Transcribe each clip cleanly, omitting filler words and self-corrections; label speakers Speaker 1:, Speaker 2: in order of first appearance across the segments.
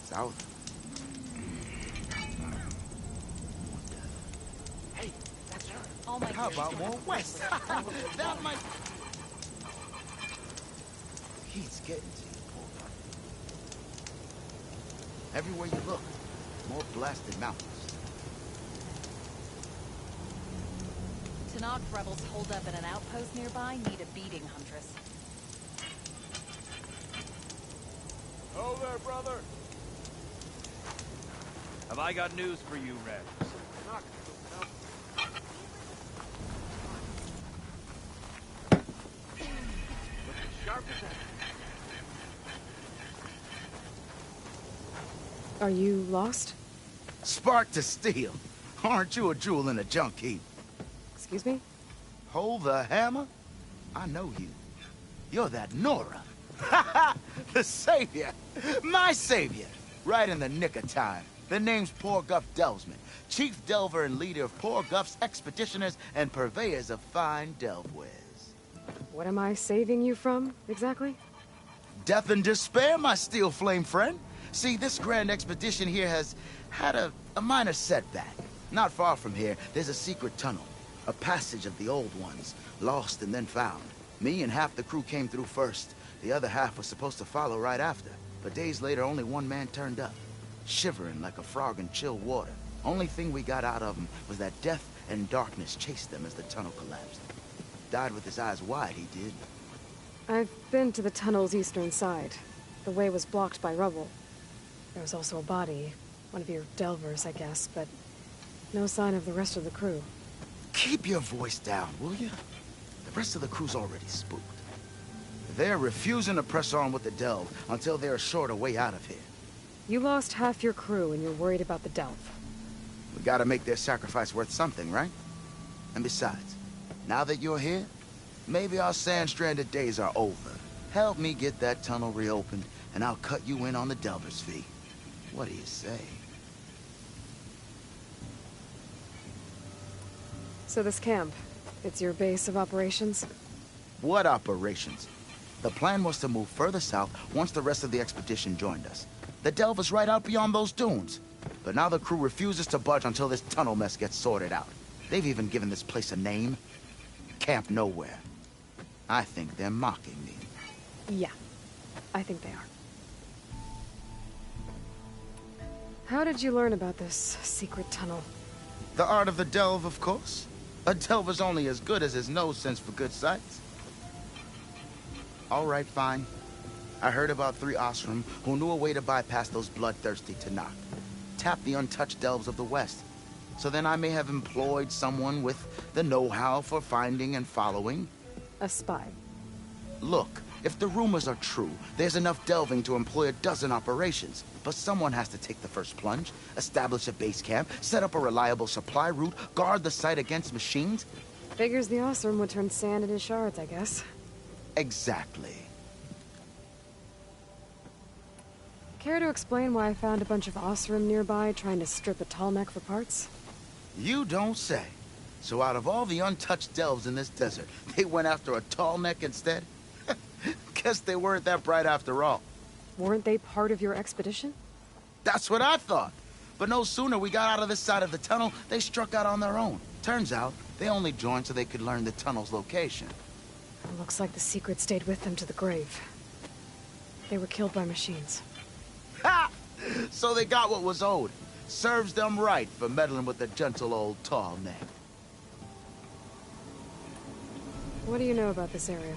Speaker 1: South.
Speaker 2: Hey, that's her.
Speaker 3: All my
Speaker 1: How
Speaker 3: years
Speaker 1: about
Speaker 3: doing
Speaker 1: more
Speaker 3: a
Speaker 1: west?
Speaker 3: probably
Speaker 1: That might... He's getting to you, poor guy. Everywhere you look, more blasted mountains.
Speaker 3: Tanakh rebels holed up in an outpost nearby need a beating, Huntress.
Speaker 2: Oh there, brother.
Speaker 4: Have I got news for you, Red?
Speaker 2: Knock. Looking sharp as ever.
Speaker 5: Are you lost?
Speaker 1: Spark to steel. Aren't you a jewel in a junk heap?
Speaker 5: Excuse me?
Speaker 1: Hold the hammer? I know you. You're that Nora. The savior. My savior. Right in the nick of time. The name's Poor Guff Delvesman, chief delver and leader of Poor Guff's expeditioners and purveyors of fine delve wares.
Speaker 5: What am I saving you from, exactly?
Speaker 1: Death and despair, my steel flame friend. See, this grand expedition here has had a minor setback. Not far from here, there's a secret tunnel. A passage of the old ones, lost and then found. Me and half the crew came through first. The other half was supposed to follow right after. But days later, only one man turned up, shivering like a frog in chill water. Only thing we got out of him was that death and darkness chased them as the tunnel collapsed. Died with his eyes wide, he did.
Speaker 5: I've been to the tunnel's eastern side. The way was blocked by rubble. There was also a body. One of your delvers, I guess, but no sign of the rest of the crew.
Speaker 1: Keep your voice down, will you? The rest of the crew's already spooked. They're refusing to press on with the delve until they're assured a way out of here.
Speaker 5: You lost half your crew and you're worried about the delve.
Speaker 1: We gotta make their sacrifice worth something, right? And besides, now that you're here, maybe our sand-stranded days are over. Help me get that tunnel reopened, and I'll cut you in on the delver's fee. What do you say?
Speaker 5: So this camp, it's your base of operations?
Speaker 1: What operations? The plan was to move further south once the rest of the expedition joined us. The delve is right out beyond those dunes. But now the crew refuses to budge until this tunnel mess gets sorted out. They've even given this place a name. Camp Nowhere. I think they're mocking me.
Speaker 5: Yeah, I think they are. How did you learn about this secret tunnel?
Speaker 1: The art of the delve, of course. A delver's only as good as his nose sense for good sights. All right, fine. I heard about 3 Osram who knew a way to bypass those bloodthirsty Tanakh. Tap the untouched delves of the West. So then I may have employed someone with the know-how for finding and following.
Speaker 5: A spy.
Speaker 1: Look, if the rumors are true, there's enough delving to employ a dozen operations. But someone has to take the first plunge, establish a base camp, set up a reliable supply route, guard the site against machines.
Speaker 5: Figures the Osram would turn sand into shards, I guess.
Speaker 1: Exactly.
Speaker 5: Care to explain why I found a bunch of Osram nearby trying to strip a tall neck for parts?
Speaker 1: You don't say. So out of all the untouched delves in this desert, they went after a tall neck instead? Guess they weren't that bright after all.
Speaker 5: Weren't they part of your expedition?
Speaker 1: That's what I thought. But no sooner we got out of this side of the tunnel, they struck out on their own. Turns out, they only joined so they could learn the tunnel's location.
Speaker 5: It looks like the secret stayed with them to the grave. They were killed by machines.
Speaker 1: Ha! So they got what was owed. Serves them right for meddling with the gentle old tall neck.
Speaker 5: What do you know about this area?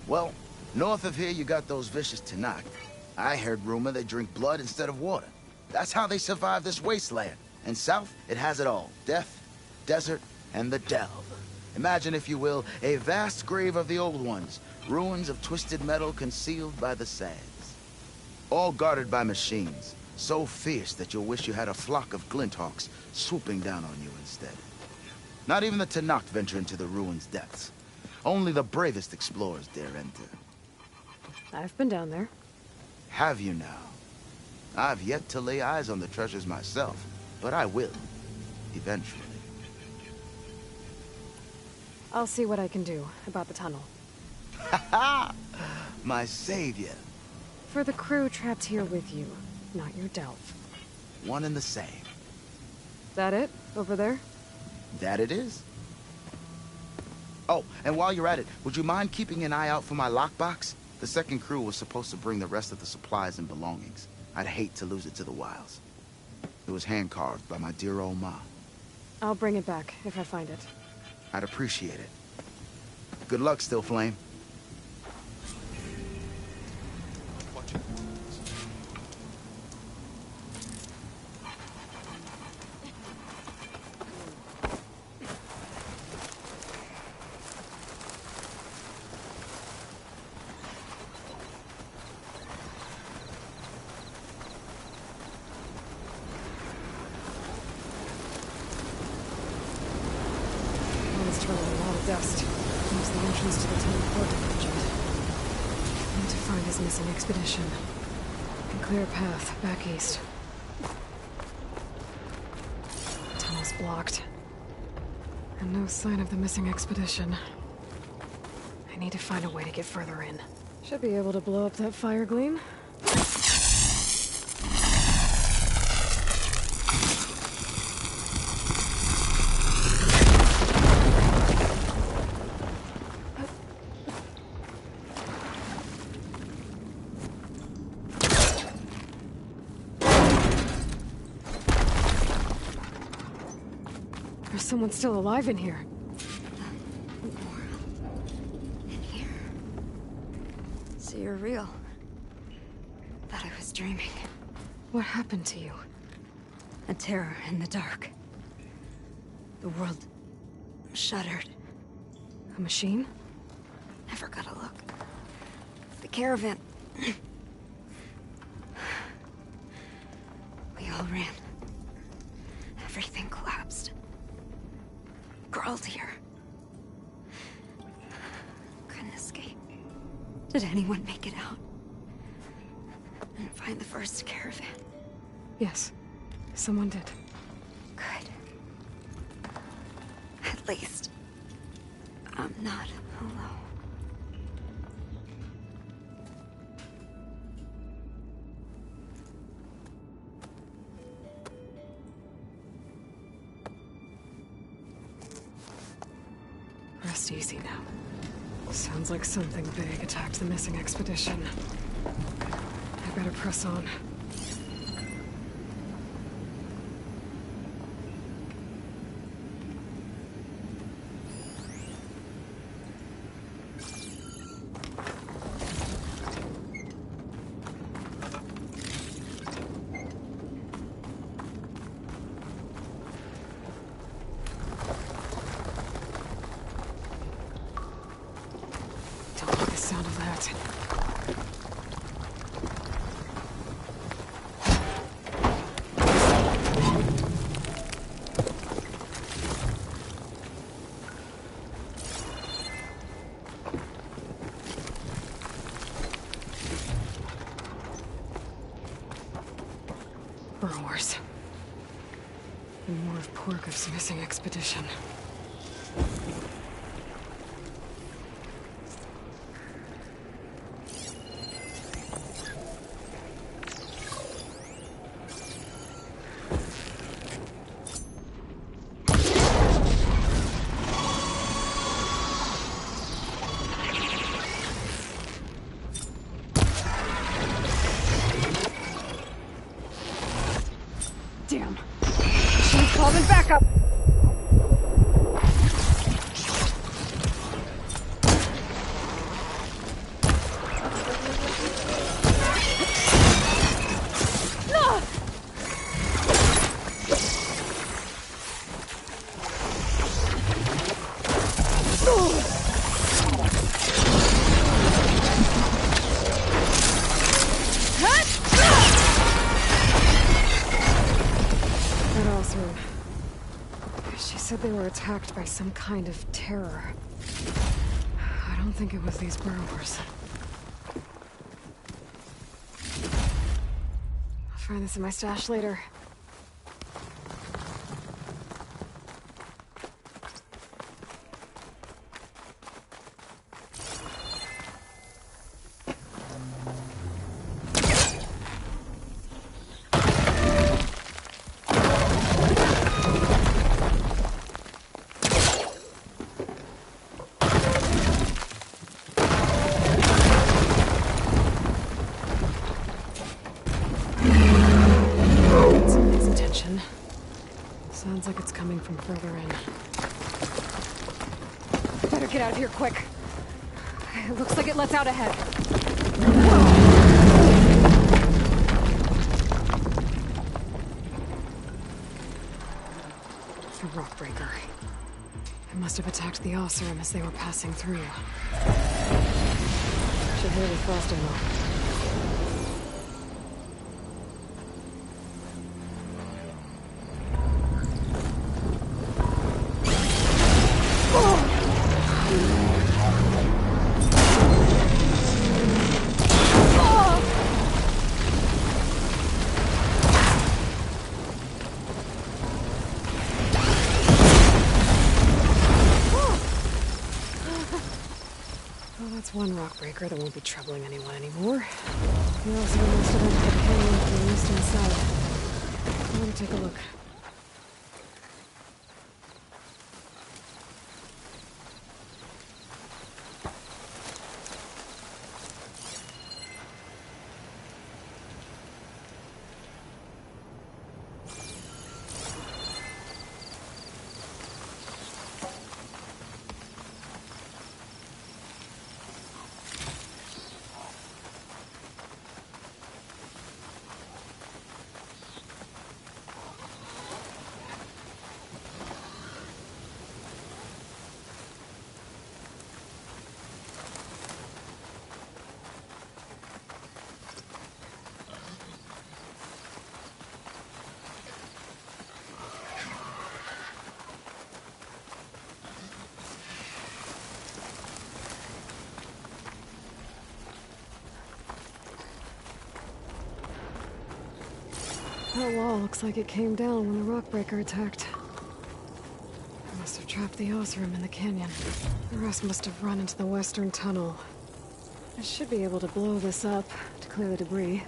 Speaker 1: Well, north of here you got those vicious Tanakh. I heard rumor they drink blood instead of water. That's how they survive this wasteland. And south, it has it all. Death, desert, and the delve. Imagine, if you will, a vast grave of the old ones. Ruins of twisted metal concealed by the sands. All guarded by machines. So fierce that you'll wish you had a flock of glinthawks swooping down on you instead. Not even the Tanakh venture into the ruins' depths. Only the bravest explorers dare enter.
Speaker 5: I've been down there.
Speaker 1: Have you now? I've yet to lay eyes on the treasures myself, but I will. Eventually.
Speaker 5: I'll see what I can do about the tunnel.
Speaker 1: Ha ha! My savior.
Speaker 5: For the crew trapped here with you, not your delve.
Speaker 1: One and the same.
Speaker 5: That it? Over there?
Speaker 1: That it is. Oh, and while you're at it, would you mind keeping an eye out for my lockbox? The second crew was supposed to bring the rest of the supplies and belongings. I'd hate to lose it to the wilds. It was hand-carved by my dear old ma.
Speaker 5: I'll bring it back if I find it.
Speaker 1: I'd appreciate it. Good luck, Still Flame.
Speaker 5: Dust. Here's the entrance to the tunnel port division. Need to find his missing expedition. And clear a path back east. Tunnel's blocked. And no sign of the missing expedition. I need to find a way to get further in. Should be able to blow up that fire gleam. There's someone still alive in here.
Speaker 6: In here. So you're real. Thought I was dreaming.
Speaker 5: What happened to you?
Speaker 6: A terror in the dark. The world shuddered.
Speaker 5: A machine?
Speaker 6: Never got a look. The caravan. We all ran. Everything collapsed. Crawled here. Couldn't escape. Did anyone make it out? And find the first caravan?
Speaker 5: Yes. Someone did.
Speaker 6: Good. At least, I'm not alone.
Speaker 5: Rest easy now. Sounds like something big attacked the missing expedition. I better press on. Don't like the sound of that. Burrowers. And more of Porkov's missing expedition. Damn. She's calling backup! That all through. She said they were attacked by some kind of terror. I don't think it was these burrowers. I'll find this in my stash later. attention. Sounds like it's coming from further in. Better get out of here quick. It looks like it lets out ahead. It's a rockbreaker. It must have attacked the Oseram as they were passing through. Should hit with frosting though. One rockbreaker that won't be troubling anyone anymore. We also must have entered the canyon from the eastern side. Let me take a look. That wall looks like it came down when the rockbreaker attacked. It must have trapped the Oseram in the canyon. The rest must have run into the western tunnel. I should be able to blow this up to clear the debris.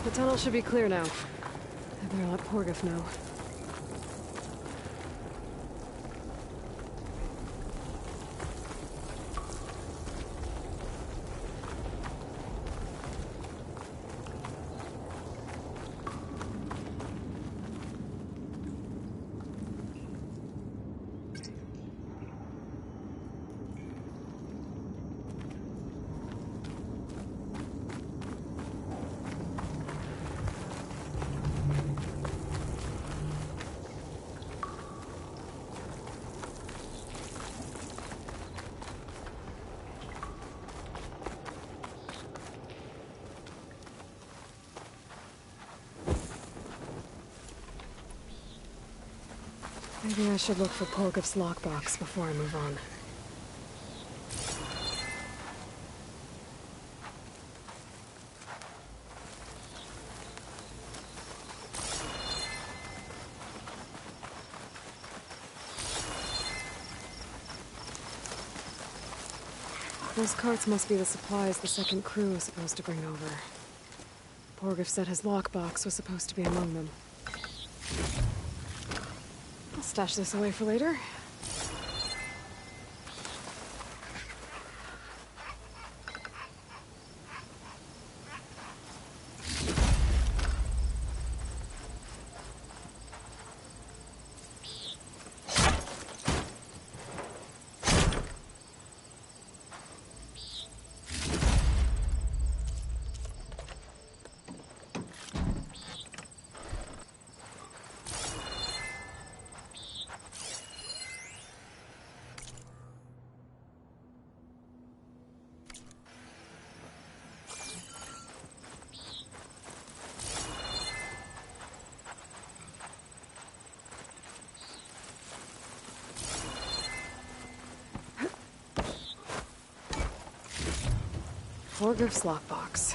Speaker 5: The tunnel should be clear now. I better let Porgif know. Maybe I should look for Porgif's lockbox before I move on. Those carts must be the supplies the second crew was supposed to bring over. Porgif said his lockbox was supposed to be among them. I'll stash this away for later. Porgif's lockbox.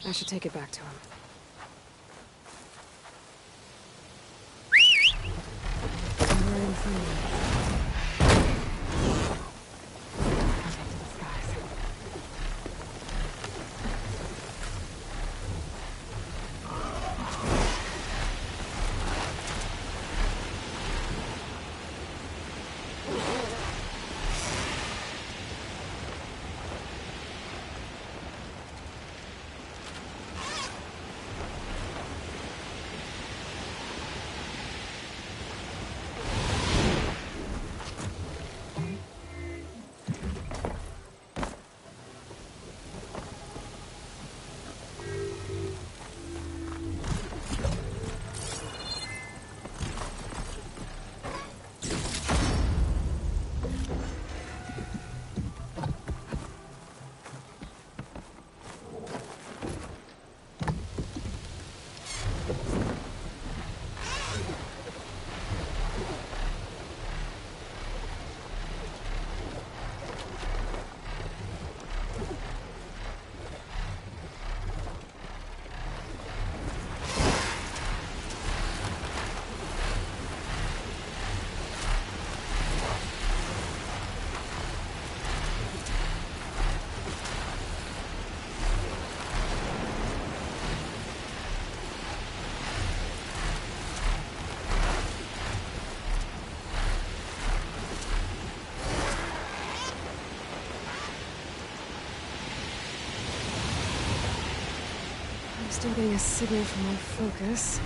Speaker 5: I should take it back to him. I'm right in front of me. I'll take to the skies. I'm still getting a signal from my focus.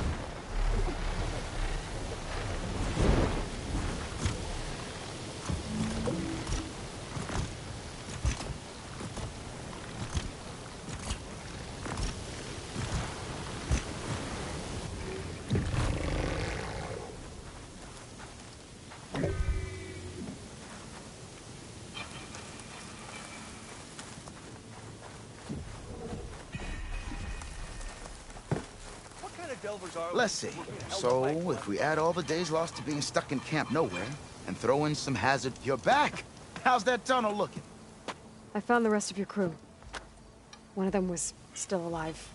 Speaker 1: Let's see. So, if we add all the days lost to being stuck in Camp Nowhere, and throw in some hazard... You're back! How's that tunnel looking?
Speaker 5: I found the rest of your crew. One of them was still alive.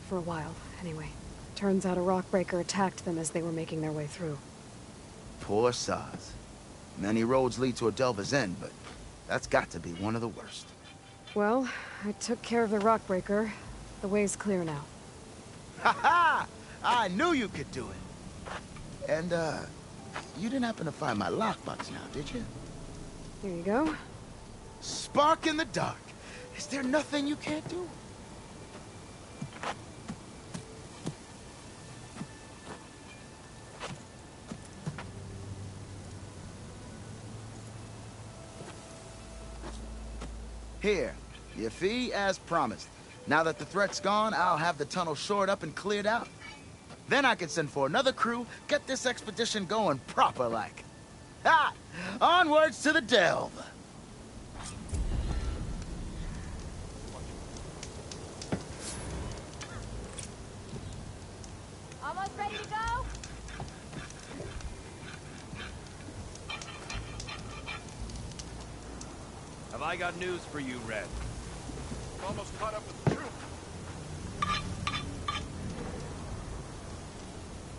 Speaker 5: For a while, anyway. Turns out a rockbreaker attacked them as they were making their way through.
Speaker 1: Poor sods. Many roads lead to a Delver's End, but that's got to be one of the worst.
Speaker 5: Well, I took care of the rockbreaker. The way's clear now.
Speaker 1: Ha-ha! I knew you could do it. And, you didn't happen to find my lockbox now, did you?
Speaker 5: Here you go.
Speaker 1: Spark in the dark. Is there nothing you can't do? Here, your fee as promised. Now that the threat's gone, I'll have the tunnel shored up and cleared out. Then I can send for another crew, get this expedition going proper-like. Ha! Onwards to the Delve!
Speaker 3: Almost ready to go?
Speaker 4: Have I got news for you, Red?
Speaker 2: Almost caught up with the troop.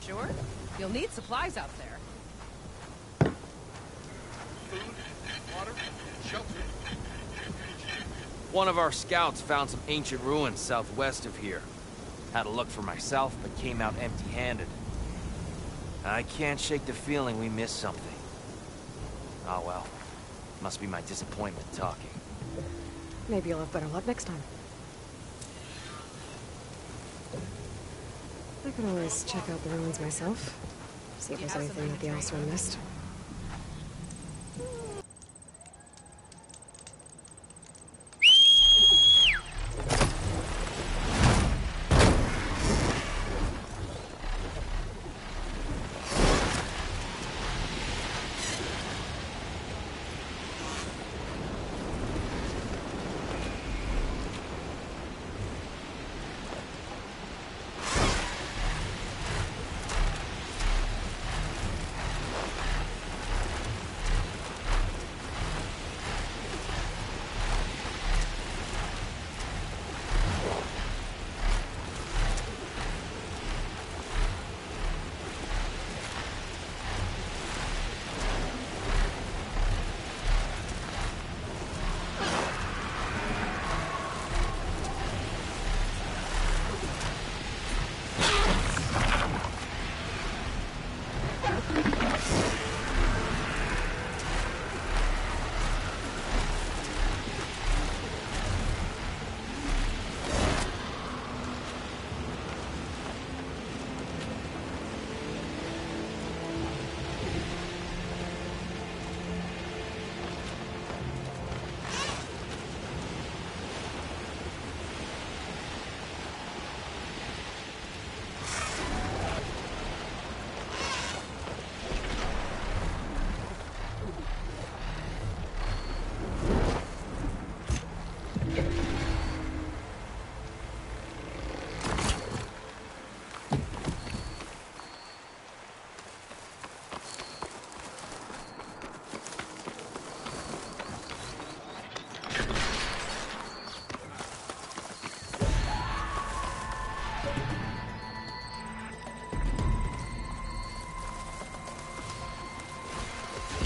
Speaker 7: Sure. You'll need supplies out there.
Speaker 2: Food, water, shelter.
Speaker 4: One of our scouts found some ancient ruins southwest of here. Had a look for myself, but came out empty-handed. I can't shake the feeling we missed something. Oh well. Must be my disappointment talking.
Speaker 5: Maybe you'll have better luck next time. I could always check out the ruins myself. See if there's anything that the Oseram missed.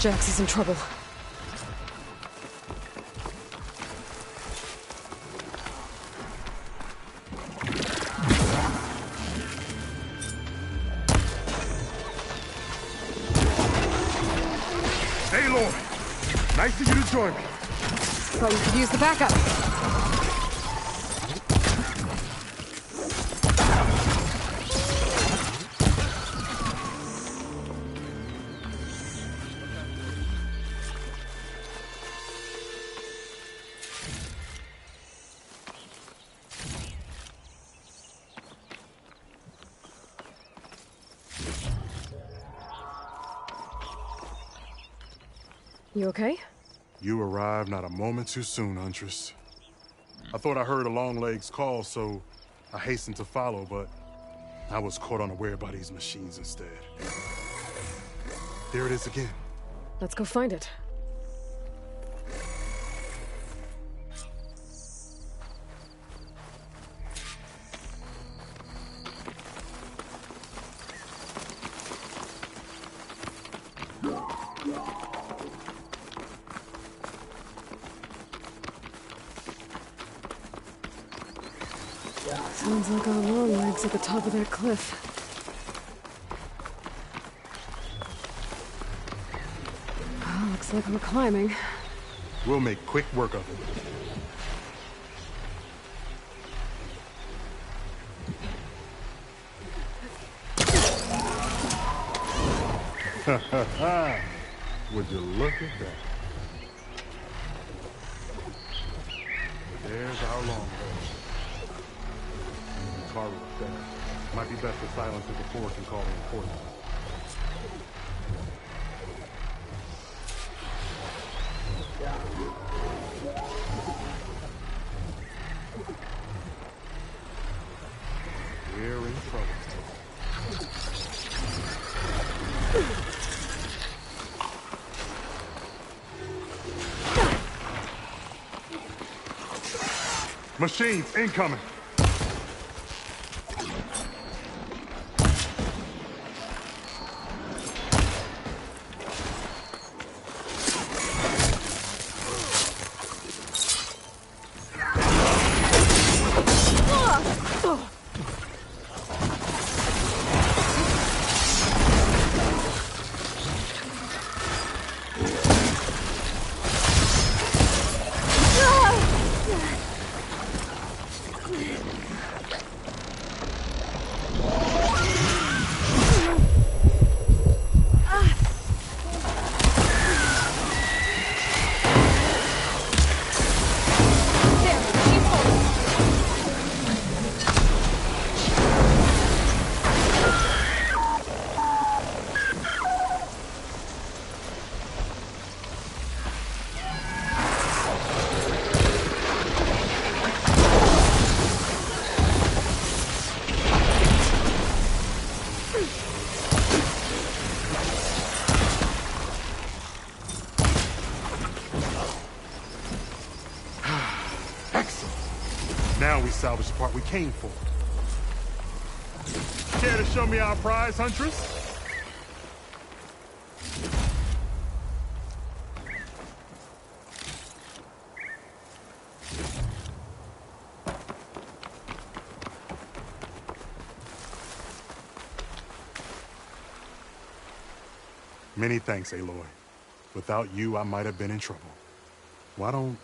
Speaker 5: Jax is in trouble.
Speaker 2: Aloy! Nice of you to join me.
Speaker 5: Thought you could use the backup. You okay?
Speaker 8: You arrived not a moment too soon, Huntress. I thought I heard a Longlegs call, so I hastened to follow, but I was caught unaware by these machines instead. There it is again.
Speaker 5: Let's go find it. Sounds like our Longlegs at the top of that cliff. Oh, looks like we're climbing.
Speaker 8: We'll make quick work of it. Would you look at that? There's our Longlegs. Car was fast. Might be best to silence it before it can call reinforcements. We're in trouble. Machines incoming. Now we salvage the part we came for. Care to show me our prize, Huntress? Many thanks, Aloy. Without you, I might have been in trouble. Why don't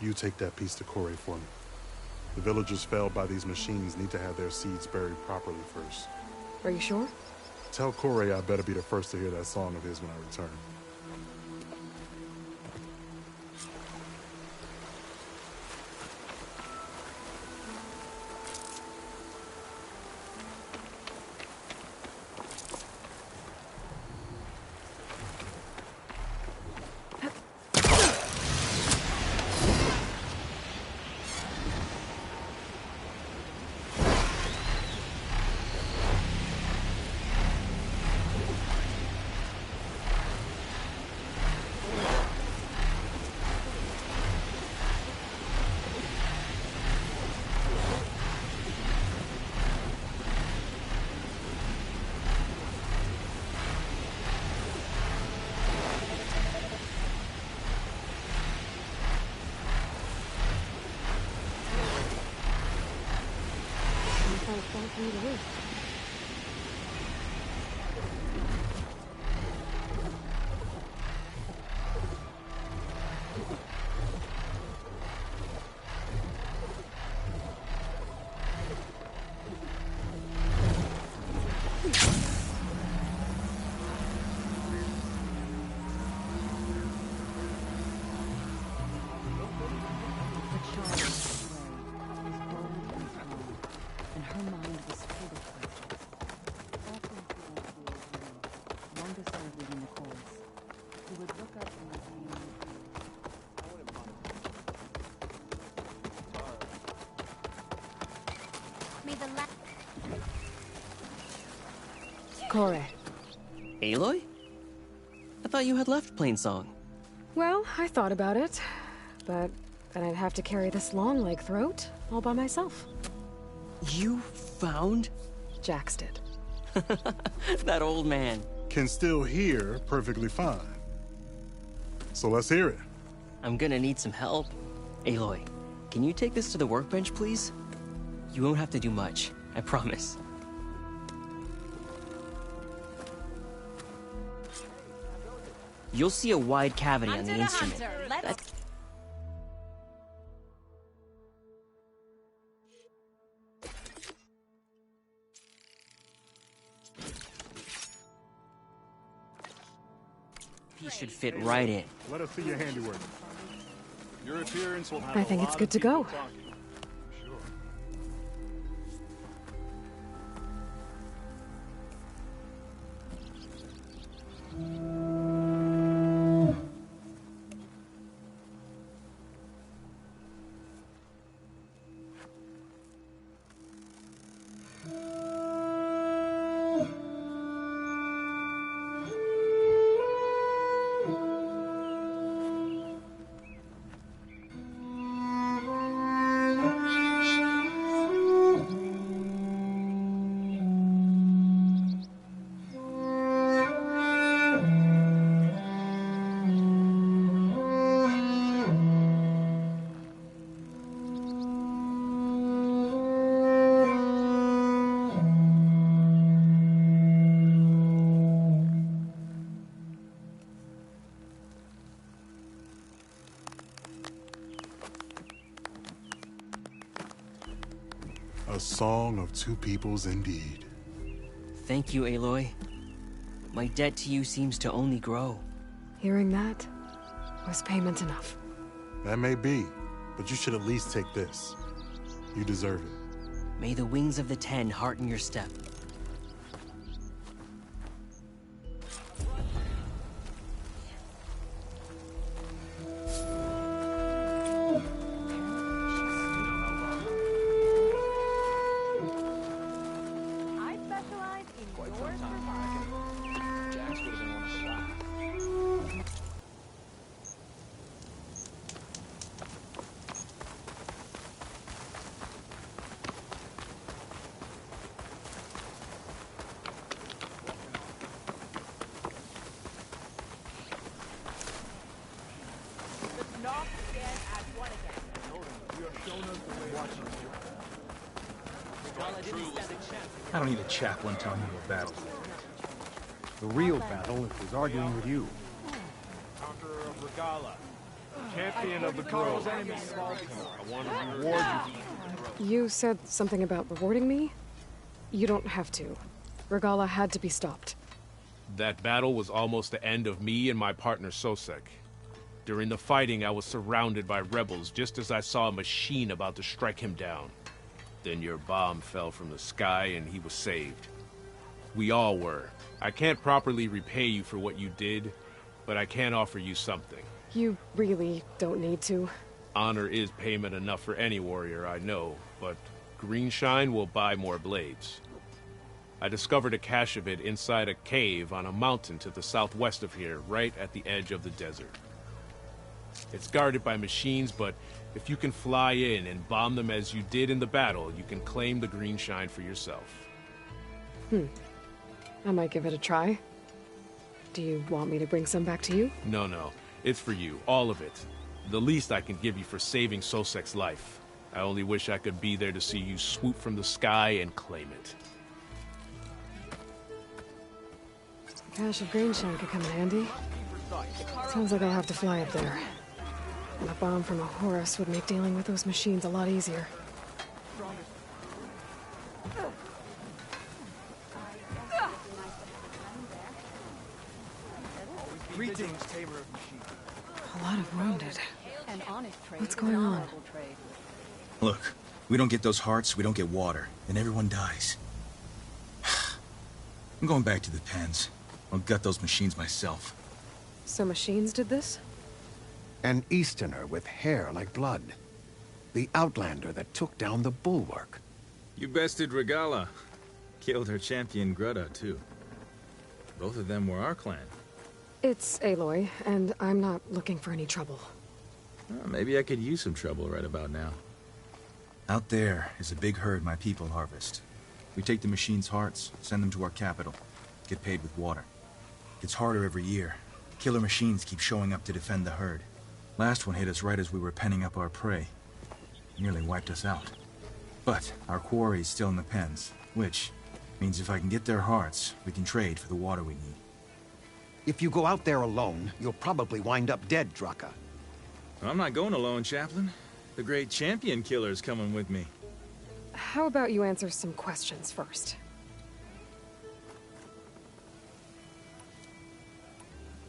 Speaker 8: you take that piece to Corey for me? The villagers felled by these machines need to have their seeds buried properly first.
Speaker 5: Are you sure?
Speaker 8: Tell Corey I better be the first to hear that song of his when I return.
Speaker 5: fall through the roof. Corey.
Speaker 9: Aloy? I thought you had left Plainsong.
Speaker 5: Well, I thought about it, but then I'd have to carry this long leg throat all by myself.
Speaker 9: You found?
Speaker 5: Jax did.
Speaker 9: That old man.
Speaker 8: Can still hear perfectly fine. So let's hear it.
Speaker 9: I'm gonna need some help. Aloy, can you take this to the workbench, please? You won't have to do much, I promise. You'll see a wide cavity on the instrument. That's... He should fit right in.
Speaker 8: Let us see your handiwork. Your appearance will have
Speaker 5: I think it's good to go.
Speaker 8: A song of two peoples indeed.
Speaker 9: Thank you, Aloy. My debt to you seems to only grow.
Speaker 5: Hearing that was payment enough.
Speaker 8: That may be, but you should at least take this. You deserve it.
Speaker 9: May the wings of the Ten hearten your step.
Speaker 10: I don't need a chaplain telling me what battle. The real battle is arguing with you.
Speaker 2: Conqueror of Regalla, champion of the Grove. I want to reward you.
Speaker 5: You said something about rewarding me? You don't have to. Regalla had to be stopped.
Speaker 11: That battle was almost the end of me and my partner Sosek. During the fighting, I was surrounded by rebels just as I saw a machine about to strike him down. Then your bomb fell from the sky and he was saved. We all were. I can't properly repay you for what you did, but I can offer you something.
Speaker 5: You really don't need to.
Speaker 11: Honor is payment enough for any warrior, I know, but Greenshine will buy more blades. I discovered a cache of it inside a cave on a mountain to the southwest of here, right at the edge of the desert. It's guarded by machines, but if you can fly in and bomb them as you did in the battle, you can claim the Greenshine for yourself.
Speaker 5: I might give it a try. Do you want me to bring some back to you?
Speaker 11: No. It's for you, all of it. The least I can give you for saving Sosek's life. I only wish I could be there to see you swoop from the sky and claim it.
Speaker 5: A cache of Greenshank could come in handy. Sounds like I'll have to fly up there. And a bomb from a Horus would make dealing with those machines a lot easier.
Speaker 10: Greetings, tamer of machines.
Speaker 5: A lot of wounded. What's going on?
Speaker 12: Look, we don't get those hearts, we don't get water, and everyone dies. I'm going back to the pens. I'll gut those machines myself.
Speaker 5: So machines did this?
Speaker 13: An Easterner with hair like blood. The Outlander that took down the Bulwark.
Speaker 14: You bested Regala. Killed her champion Greta, too. Both of them were our clan.
Speaker 5: It's Aloy, and I'm not looking for any trouble.
Speaker 14: Well, maybe I could use some trouble right about now.
Speaker 12: Out there is a big herd my people harvest. We take the machines' hearts, send them to our capital, get paid with water. It's harder every year. Killer machines keep showing up to defend the herd. Last one hit us right as we were penning up our prey. Nearly wiped us out. But our quarry is still in the pens, which means if I can get their hearts, we can trade for the water we need.
Speaker 13: If you go out there alone, you'll probably wind up dead, Draka.
Speaker 14: I'm not going alone, Chaplain. The great champion killer's coming with me.
Speaker 5: How about you answer some questions first?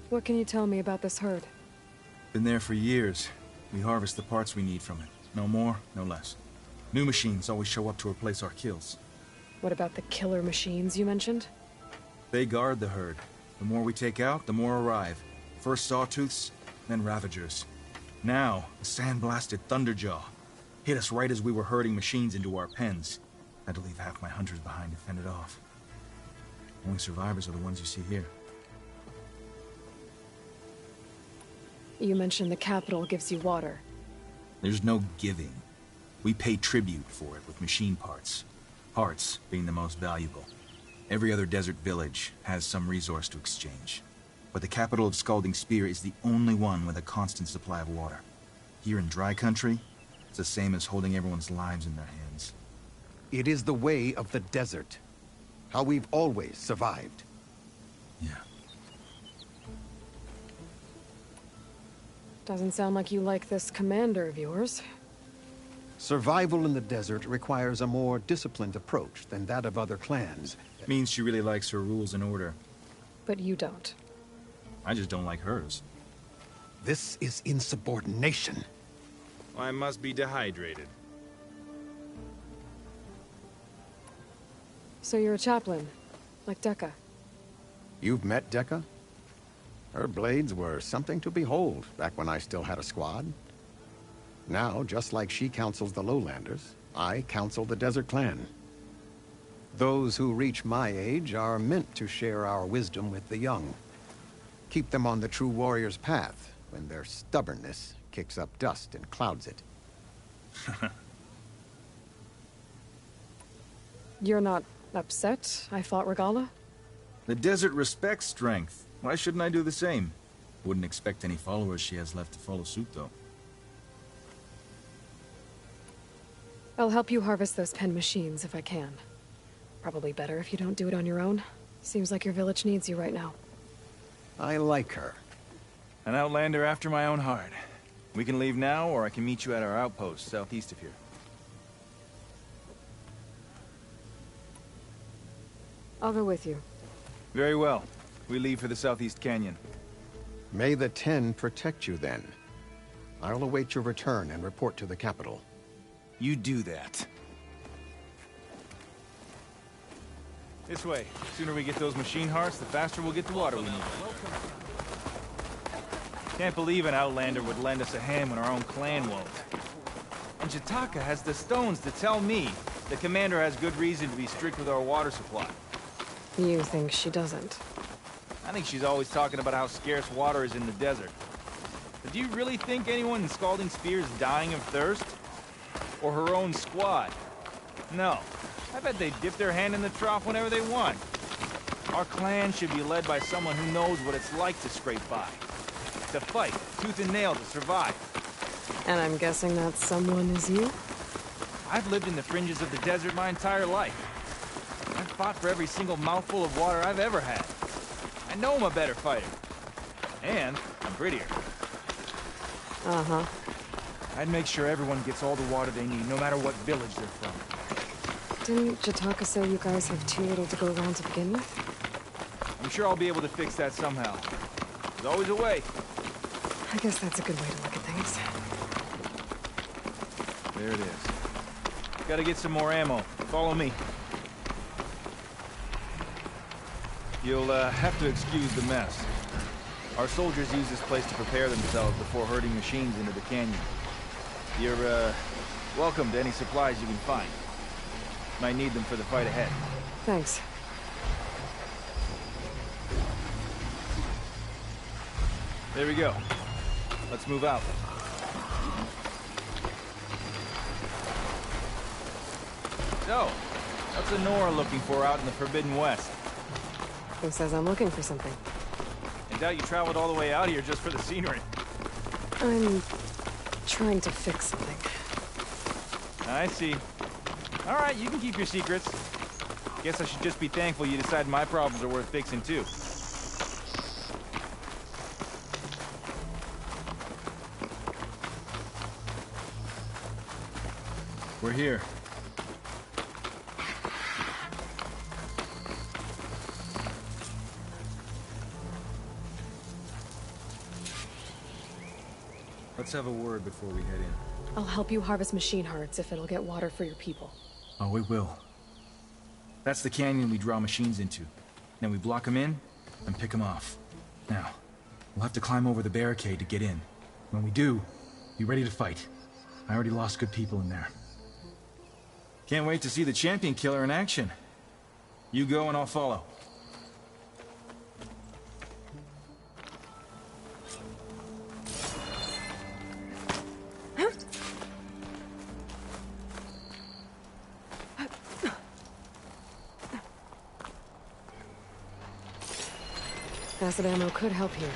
Speaker 5: What can you tell me about this herd?
Speaker 12: Been there for years. We harvest the parts we need from it. No more, no less. New machines always show up to replace our kills.
Speaker 5: What about the killer machines you mentioned?
Speaker 12: They guard the herd. The more we take out, the more arrive. First Sawtooths, then Ravagers. Now, the sand-blasted Thunderjaw. Hit us right as we were herding machines into our pens. Had to leave half my hunters behind to fend it off. Only survivors are the ones you see here.
Speaker 5: You mentioned the capital gives you water.
Speaker 12: There's no giving. We pay tribute for it with machine parts. Hearts being the most valuable. Every other desert village has some resource to exchange. But the capital of Scalding Spear is the only one with a constant supply of water. Here in dry country, it's the same as holding everyone's lives in their hands.
Speaker 13: It is the way of the desert. How we've always survived.
Speaker 12: Yeah.
Speaker 5: Doesn't sound like you like this commander of yours.
Speaker 13: Survival in the desert requires a more disciplined approach than that of other clans.
Speaker 12: It means she really likes her rules and order.
Speaker 5: But you don't.
Speaker 12: I just don't like hers.
Speaker 13: This is insubordination.
Speaker 14: I must be dehydrated.
Speaker 5: So you're a chaplain, like Dekka.
Speaker 13: You've met Dekka? Her blades were something to behold back when I still had a squad. Now, just like she counsels the Lowlanders, I counsel the Desert Clan. Those who reach my age are meant to share our wisdom with the young. Keep them on the true warrior's path when their stubbornness kicks up dust and clouds it.
Speaker 5: You're not upset I fought Regala?
Speaker 12: The desert respects strength. Why shouldn't I do the same? Wouldn't expect any followers she has left to follow suit, though.
Speaker 5: I'll help you harvest those pen machines if I can. Probably better if you don't do it on your own. Seems like your village needs you right now.
Speaker 13: I like her.
Speaker 15: An outlander after my own heart. We can leave now, or I can meet you at our outpost southeast of here.
Speaker 5: I'll go with you.
Speaker 15: Very well. We leave for the Southeast Canyon.
Speaker 13: May the Ten protect you then. I'll await your return and report to the capital.
Speaker 15: You do that. This way. The sooner we get those machine hearts, the faster we'll get the water we need. Can't believe an outlander would lend us a hand when our own clan won't. And Jataka has the stones to tell me the commander has good reason to be strict with our water supply.
Speaker 5: You think she doesn't?
Speaker 15: I think she's always talking about how scarce water is in the desert. But do you really think anyone in Scalding Spear is dying of thirst? Or her own squad? No. I bet they dip their hand in the trough whenever they want. Our clan should be led by someone who knows what it's like to scrape by. To fight, tooth and nail to survive.
Speaker 5: And I'm guessing that someone is you?
Speaker 15: I've lived in the fringes of the desert my entire life. I've fought for every single mouthful of water I've ever had. I know I'm a better fighter. And I'm prettier.
Speaker 5: Uh-huh.
Speaker 15: I'd make sure everyone gets all the water they need, no matter what village they're from.
Speaker 5: Didn't Jataka say you guys have too little to go around to begin with?
Speaker 15: I'm sure I'll be able to fix that somehow. There's always a way.
Speaker 5: I guess that's a good way to look at things.
Speaker 15: There it is. Gotta get some more ammo. Follow me. You'll have to excuse the mess. Our soldiers use this place to prepare themselves before herding machines into the canyon. You're, welcome to any supplies you can find. Might need them for the fight ahead.
Speaker 5: Thanks.
Speaker 15: There we go. Let's move out. So, what's Anora looking for out in the Forbidden West?
Speaker 5: Who says I'm looking for something?
Speaker 15: I doubt you traveled all the way out here just for the scenery.
Speaker 5: I'm trying to fix something.
Speaker 15: I see. All right, you can keep your secrets. Guess I should just be thankful you decided my problems are worth fixing too.
Speaker 14: We're here. Let's have a word before we head in.
Speaker 5: I'll help you harvest machine hearts if it'll get water for your people.
Speaker 12: Oh, it will. That's the canyon we draw machines into. Then we block them in and pick them off. Now, we'll have to climb over the barricade to get in. When we do, be ready to fight. I already lost good people in there.
Speaker 14: Can't wait to see the champion killer in action. You go and I'll follow.
Speaker 5: Acid ammo could help here.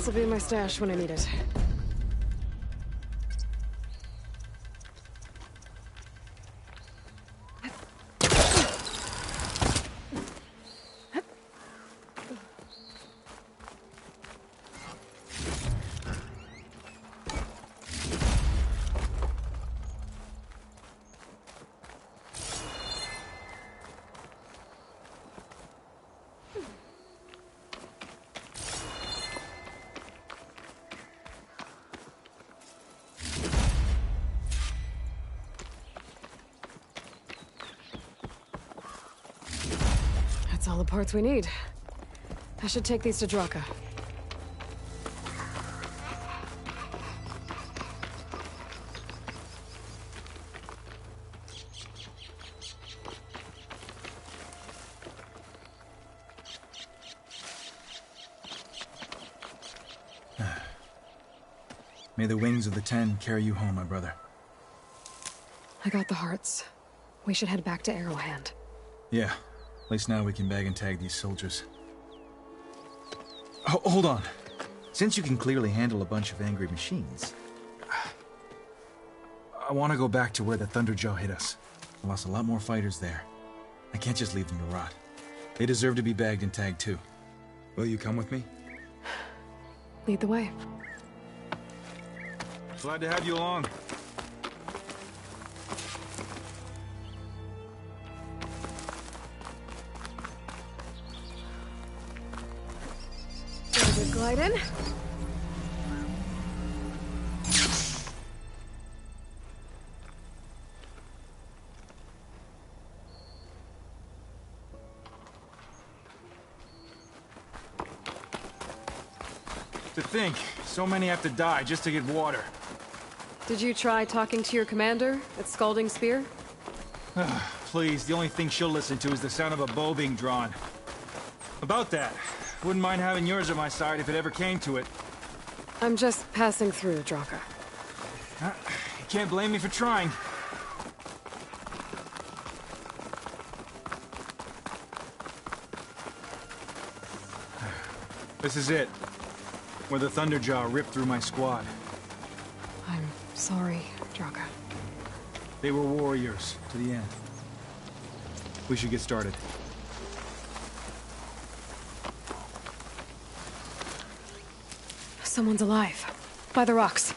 Speaker 5: This'll be my stash when I need it. That's all the parts we need. I should take these to Draka.
Speaker 12: May the wings of the Ten carry you home, my brother.
Speaker 5: I got the hearts. We should head back to Arrowhand.
Speaker 12: Yeah. At least now we can bag and tag these soldiers. Hold on. Since you can clearly handle a bunch of angry machines, I want to go back to where the Thunderjaw hit us. I lost a lot more fighters there. I can't just leave them to rot. They deserve to be bagged and tagged too. Will you come with me?
Speaker 5: Lead the way.
Speaker 15: Glad to have you along.
Speaker 5: There's a glide in.
Speaker 15: To think, so many have to die just to get water.
Speaker 5: Did you try talking to your commander at Scalding Spear?
Speaker 15: Please, the only thing she'll listen to is the sound of a bow being drawn. About that, wouldn't mind having yours at my side if it ever came to it.
Speaker 5: I'm just passing through, Draka.
Speaker 15: You can't blame me for trying. This is it. Where the Thunderjaw ripped through my squad.
Speaker 5: I'm sorry, Draka.
Speaker 15: They were warriors to the end. We should get started.
Speaker 5: Someone's alive. By the rocks.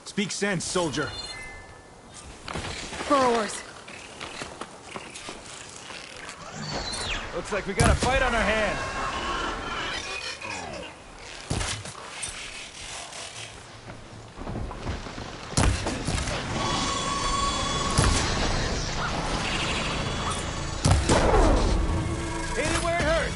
Speaker 15: Speak sense, soldier.
Speaker 5: Burrowers.
Speaker 15: Looks like we got a fight on our hands. Hit it where it hurts.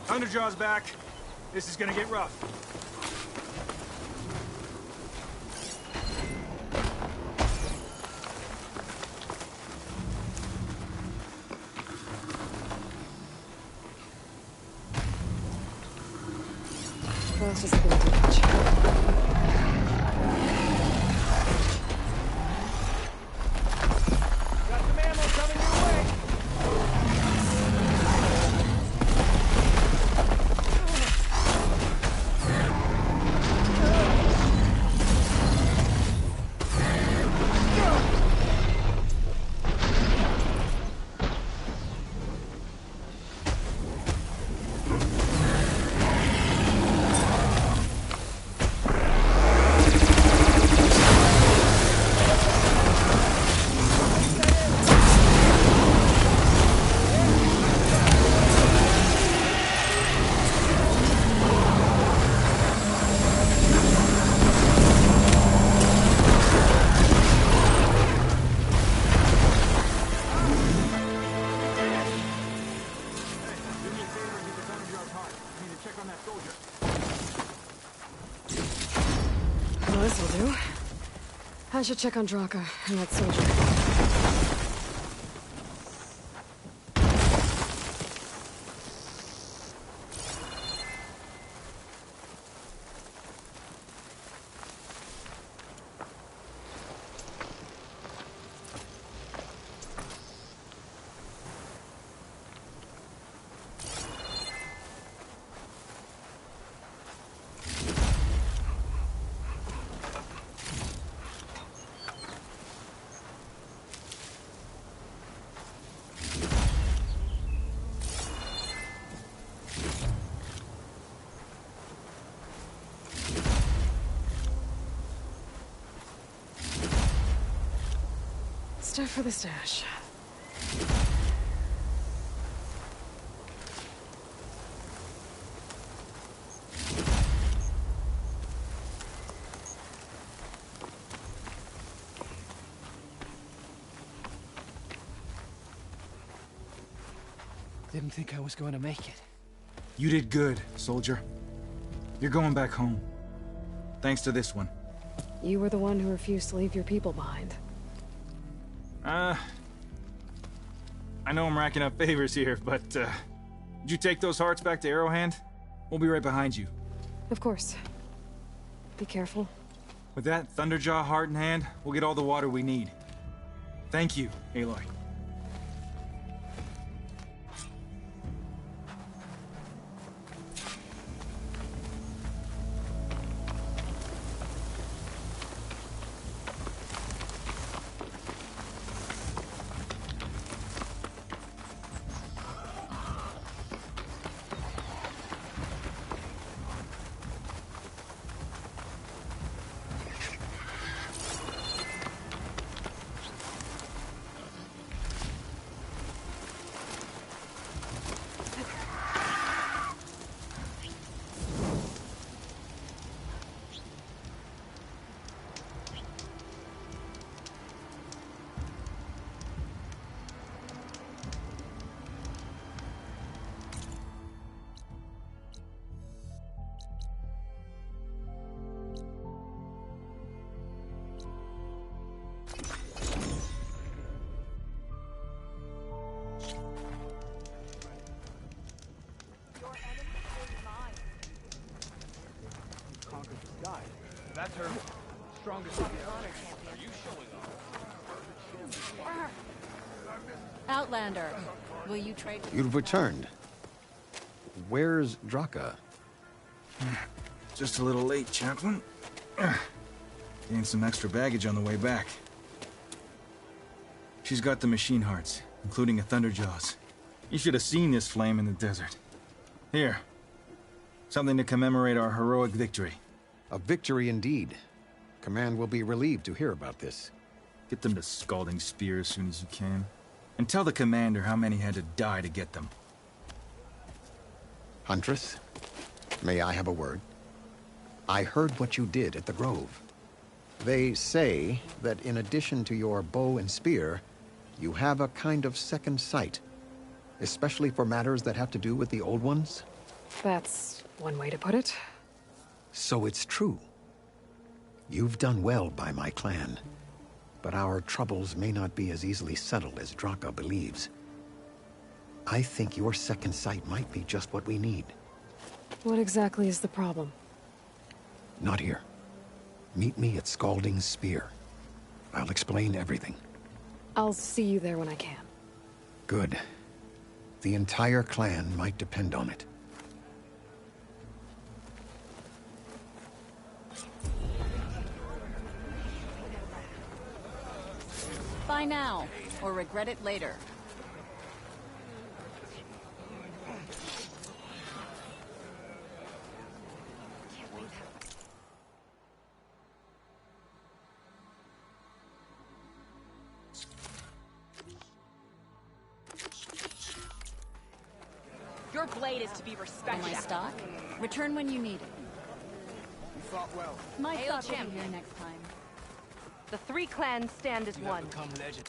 Speaker 15: Thunderjaw's back. This is gonna get rough.
Speaker 5: That's just a bit too much.
Speaker 15: Got some ammo coming your way.
Speaker 10: check on that soldier.
Speaker 5: Well, this'll do. I should check on Draka and that soldier. Stuff for the stash.
Speaker 16: Didn't think I was going to make it.
Speaker 12: You did good, soldier. You're going back home. Thanks to this one.
Speaker 5: You were the one who refused to leave your people behind.
Speaker 14: I know I'm racking up favors here, but, did you take those hearts back to Arrowhand? We'll be right behind you.
Speaker 5: Of course. Be careful.
Speaker 14: With that Thunderjaw heart in hand, we'll get all the water we need. Thank you, Aloy.
Speaker 2: That's her strongest. Are you showing off?
Speaker 3: Outlander, will you trade?
Speaker 13: You've returned. Where's Draka?
Speaker 12: Just a little late, Chaplain. Gained some extra baggage on the way back. She's got the machine hearts, including a Thunderjaws. You should have seen this flame in the desert. Here. Something to commemorate our heroic victory.
Speaker 13: A victory indeed. Command will be relieved to hear about this.
Speaker 12: Get them to Scalding Spear as soon as you can. And tell the commander how many had to die to get them.
Speaker 13: Huntress, may I have a word? I heard what you did at the Grove. They say that in addition to your bow and spear, you have a kind of second sight, especially for matters that have to do with the Old Ones?
Speaker 5: That's one way to put it.
Speaker 13: So it's true. You've done well by my clan, but our troubles may not be as easily settled as Draka believes. I think your second sight might be just what we need.
Speaker 5: What exactly is the problem?
Speaker 13: Not here. Meet me at Scalding Spear. I'll explain everything.
Speaker 5: I'll see you there when I can.
Speaker 13: Good. The entire clan might depend on it.
Speaker 3: Buy now, or regret it later.
Speaker 7: Your blade is to be respected.
Speaker 3: My stock? Return when you need it.
Speaker 2: You fought well.
Speaker 3: My
Speaker 7: Hail
Speaker 3: stock will be
Speaker 7: champion.
Speaker 3: here next time.
Speaker 7: The three clans stand as one.
Speaker 16: Become legend.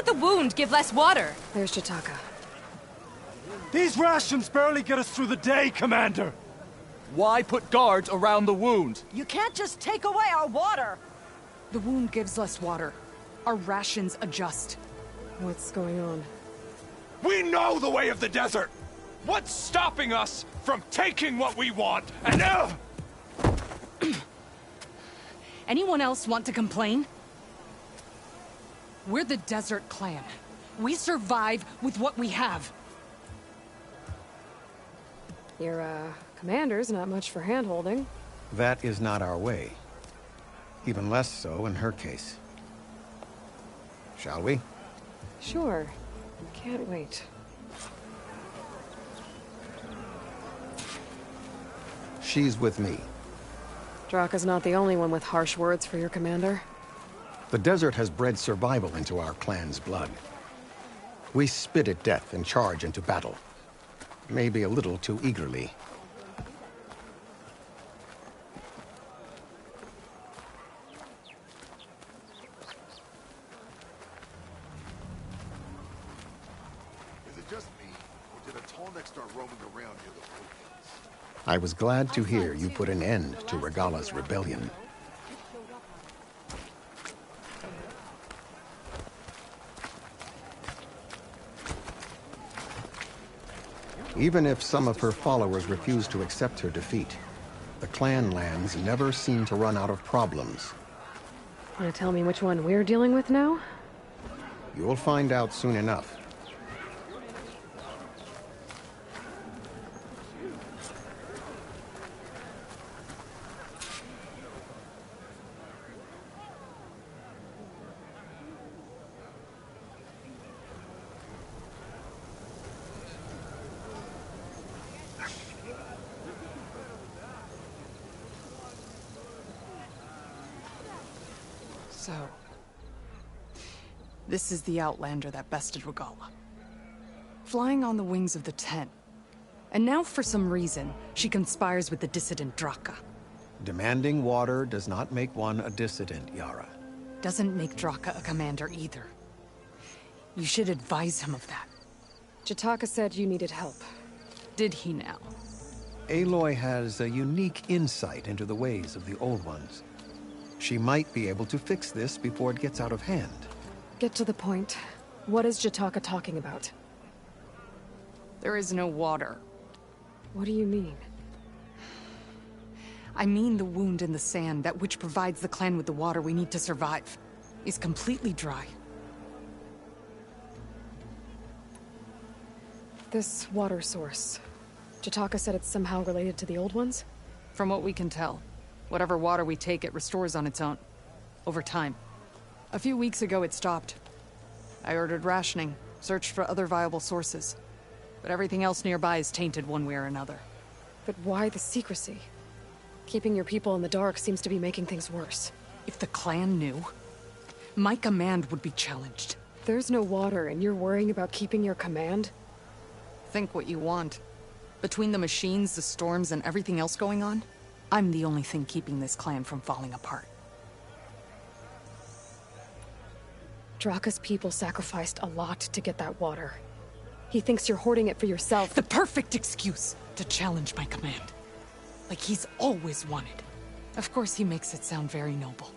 Speaker 7: the wound give less water?
Speaker 5: There's Jataka.
Speaker 2: These rations barely get us through the day, Commander.
Speaker 16: Why put guards around the wound?
Speaker 7: You can't just take away our water!
Speaker 17: The wound gives less water. Our rations adjust.
Speaker 5: What's going on?
Speaker 16: We know the way of the desert! What's stopping us from taking what we want and
Speaker 17: Anyone else want to complain? We're the Desert Clan. We survive with what we have.
Speaker 5: Your, commander's not much for hand-holding.
Speaker 13: That is not our way. Even less so in her case. Shall we?
Speaker 5: Sure. Can't wait.
Speaker 13: She's with me.
Speaker 5: Draka's not the only one with harsh words for your commander.
Speaker 13: The desert has bred survival into our clan's blood. We spit at death and charge into battle. Maybe a little too eagerly.
Speaker 18: Is it just me, or did a Tallneck start roaming around near the Philippines?
Speaker 13: I was glad to hear you put an end to Regala's rebellion. Even if some of her followers refuse to accept her defeat, the clan lands never seem to run out of problems.
Speaker 5: Want to tell me which one we're dealing with now?
Speaker 13: You'll find out soon enough.
Speaker 17: So, this is the Outlander that bested Regala. Flying on the wings of the Ten. And now, for some reason, she conspires with the dissident Draka.
Speaker 13: Demanding water does not make one a dissident, Yara.
Speaker 17: Doesn't make Draka a commander either. You should advise him of that.
Speaker 5: Jataka said you needed help.
Speaker 17: Did he now?
Speaker 13: Aloy has a unique insight into the ways of the Old Ones. She might be able to fix this before it gets out of hand.
Speaker 5: Get to the point. What is Jataka talking about?
Speaker 17: There is no water.
Speaker 5: What do you mean?
Speaker 17: I mean the wound in the sand, that which provides the clan with the water we need to survive, is completely dry.
Speaker 5: This water source. Jataka said it's somehow related to the Old Ones?
Speaker 17: From what we can tell. Whatever water we take, it restores on its own. Over time. A few weeks ago, it stopped. I ordered rationing, searched for other viable sources. But everything else nearby is tainted one way or another.
Speaker 5: But why the secrecy? Keeping your people in the dark seems to be making things worse.
Speaker 17: If the clan knew, my command would be challenged.
Speaker 5: There's no water, and you're worrying about keeping your command?
Speaker 17: Think what you want. Between the machines, the storms, and everything else going on, I'm the only thing keeping this clan from falling apart.
Speaker 5: Draka's people sacrificed a lot to get that water. He thinks you're hoarding it for yourself.
Speaker 17: The perfect excuse to challenge my command. Like he's always wanted. Of course he makes it sound very noble.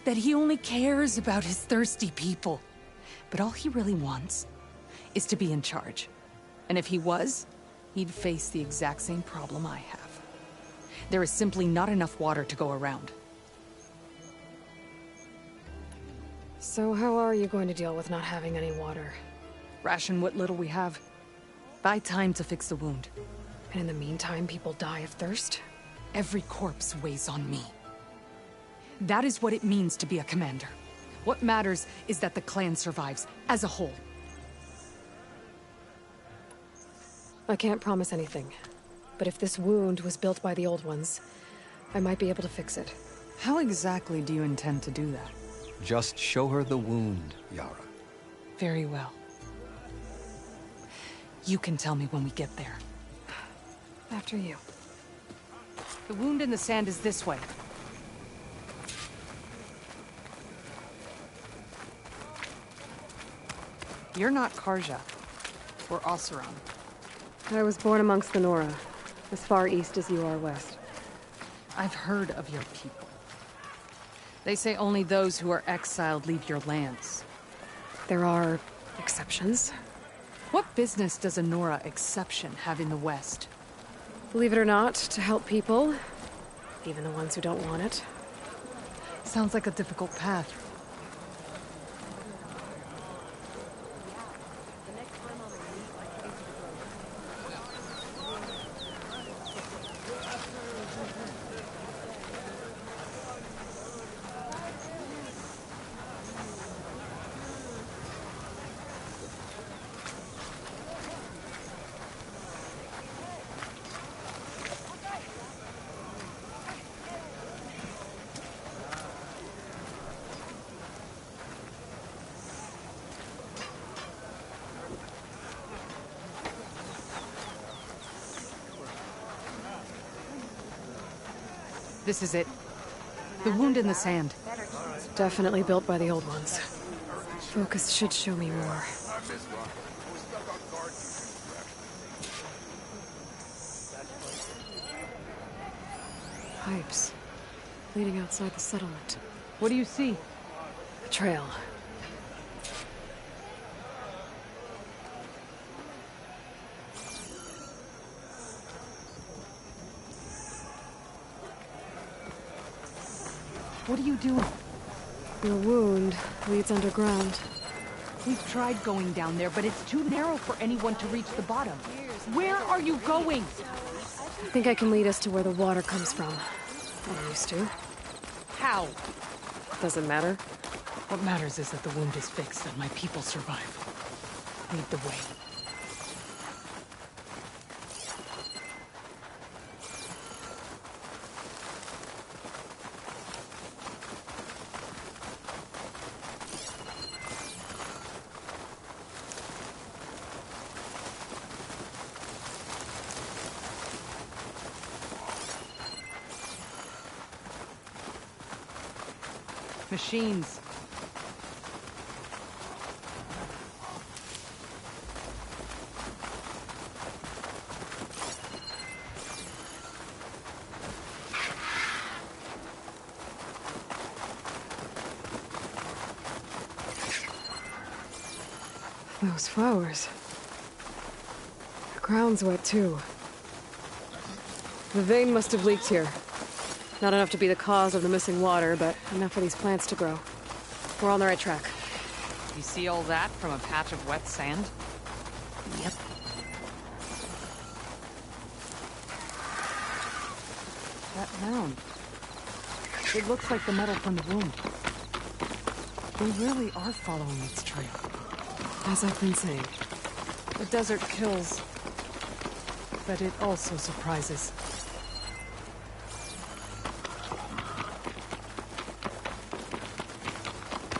Speaker 17: That he only cares about his thirsty people. But all he really wants is to be in charge. And if he was, he'd face the exact same problem I have. There is simply not enough water to go around.
Speaker 5: So how are you going to deal with not having any water?
Speaker 17: Ration what little we have. Buy time to fix the wound.
Speaker 5: And in the meantime, people die of thirst?
Speaker 17: Every corpse weighs on me. That is what it means to be a commander. What matters is that the clan survives, as a whole.
Speaker 5: I can't promise anything. But if this wound was built by the Old Ones, I might be able to fix it.
Speaker 17: How exactly do you intend to do that?
Speaker 13: Just show her the wound, Yara.
Speaker 17: Very well. You can tell me when we get there.
Speaker 5: After you.
Speaker 17: The wound in the sand is this way. You're not Karja. Or Oseram.
Speaker 5: I was born amongst the Nora, as far east as you are west.
Speaker 17: I've heard of your people. They say only those who are exiled leave your lands.
Speaker 5: There are exceptions.
Speaker 17: What business does a Nora exception have in the West?
Speaker 5: Believe it or not, to help people, even the ones who don't want it.
Speaker 17: Sounds like a difficult path. This is it. The wound in the sand.
Speaker 5: It's definitely built by the old ones. Focus should show me more. Pipes. Leading outside the settlement.
Speaker 17: What do you see?
Speaker 5: A trail.
Speaker 17: What are you doing?
Speaker 5: Your wound leads underground.
Speaker 17: We've tried going down there, but it's too narrow for anyone to reach the bottom. Where are you going?
Speaker 5: I think I can lead us to where the water comes from. I used to.
Speaker 17: How?
Speaker 5: Doesn't matter.
Speaker 17: What matters is that the wound is fixed and my people survive. Lead the way. Machines.
Speaker 5: Those flowers. The ground's wet too. The vein must have leaked here. Not enough to be the cause of the missing water, but enough for these plants to grow. We're on the right track.
Speaker 17: You see all that from a patch of wet sand?
Speaker 5: Yep.
Speaker 17: That mound. It looks like the metal from the wound. We really are following its trail.
Speaker 5: As I've been saying.
Speaker 17: The desert kills, but it also surprises.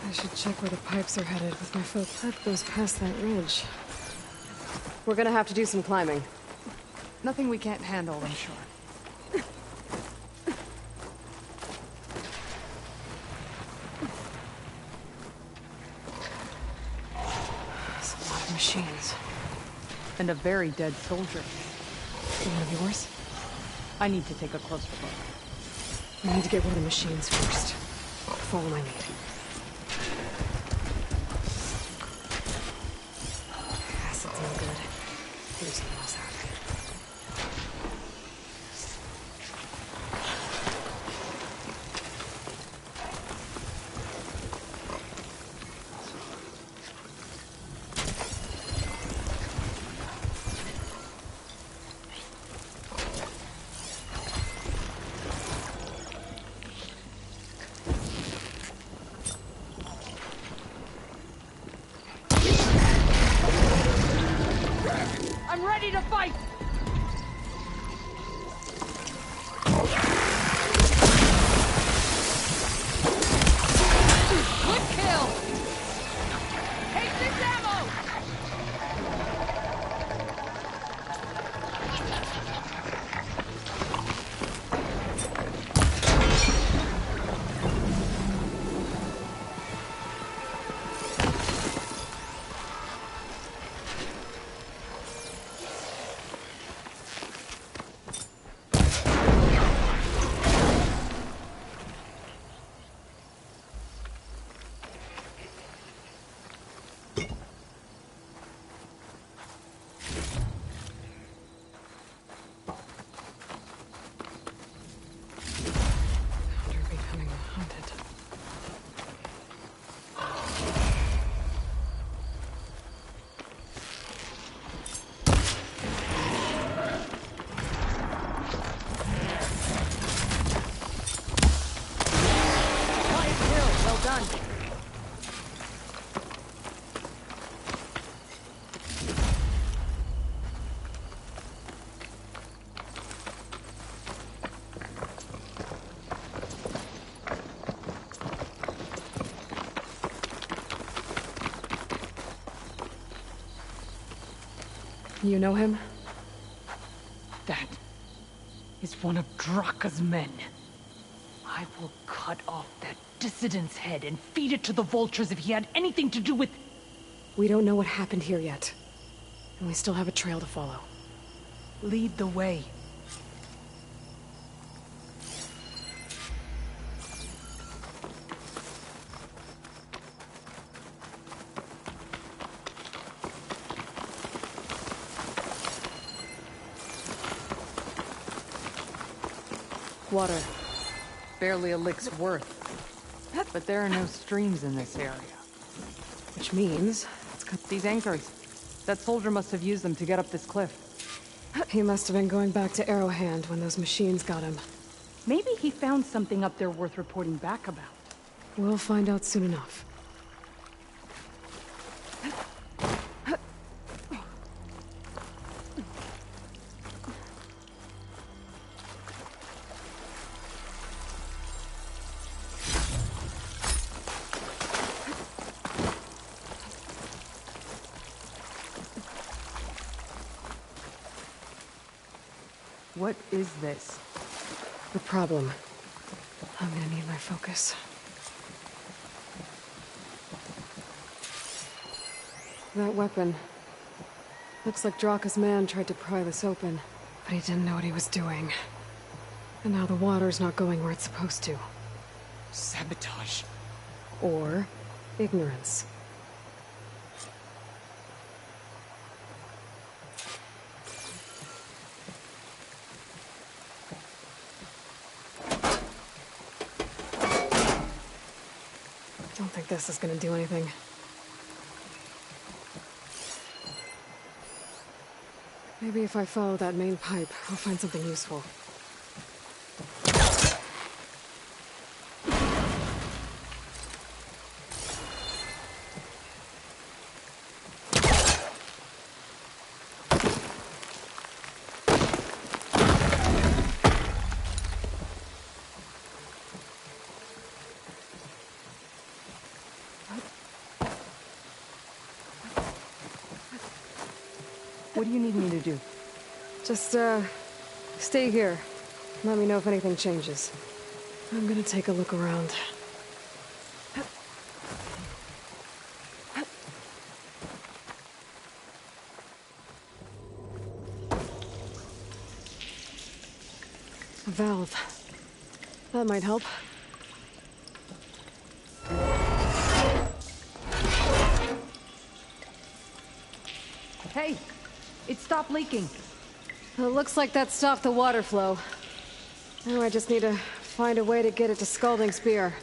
Speaker 5: I should check where the pipes are headed with my foot. That goes past that ridge. We're gonna have to do some climbing.
Speaker 17: Nothing we can't handle, I'm sure.
Speaker 5: There's a lot of machines.
Speaker 17: And a very dead soldier.
Speaker 5: One of yours?
Speaker 17: I need to take a closer look.
Speaker 5: We need to get rid of the machines first. Follow my lead. Acid's no good. Do something else out of it.
Speaker 17: I'm ready to fight! Good kill! Take this ammo!
Speaker 5: You know him?
Speaker 17: That is one of Draka's men. I will cut off that dissident's head and feed it to the vultures if he had anything to do with...
Speaker 5: We don't know what happened here yet. And we still have a trail to follow.
Speaker 17: Lead the way.
Speaker 7: Water. Barely a lick's worth. But there are no streams in this area.
Speaker 5: Which means...
Speaker 7: Let's cut these anchors. That soldier must have used them to get up this cliff.
Speaker 5: He must have been going back to Arrowhand when those machines got him.
Speaker 17: Maybe he found something up there worth reporting back about.
Speaker 5: We'll find out soon enough.
Speaker 7: What is this?
Speaker 5: The problem. I'm gonna need my focus. That weapon. Looks like Draka's man tried to pry this open, but he didn't know what he was doing. And now the water's not going where it's supposed to.
Speaker 17: Sabotage.
Speaker 5: Or ignorance. Don't think this is gonna do anything. Maybe if I follow that main pipe, I'll find something useful.
Speaker 7: What do you need me to do?
Speaker 5: Just, stay here. Let me know if anything changes. I'm gonna take a look around. A valve. That might help.
Speaker 7: Hey! It stopped leaking.
Speaker 5: It looks like that stopped the water flow. Now I just need to find a way to get it to Scalding Spear.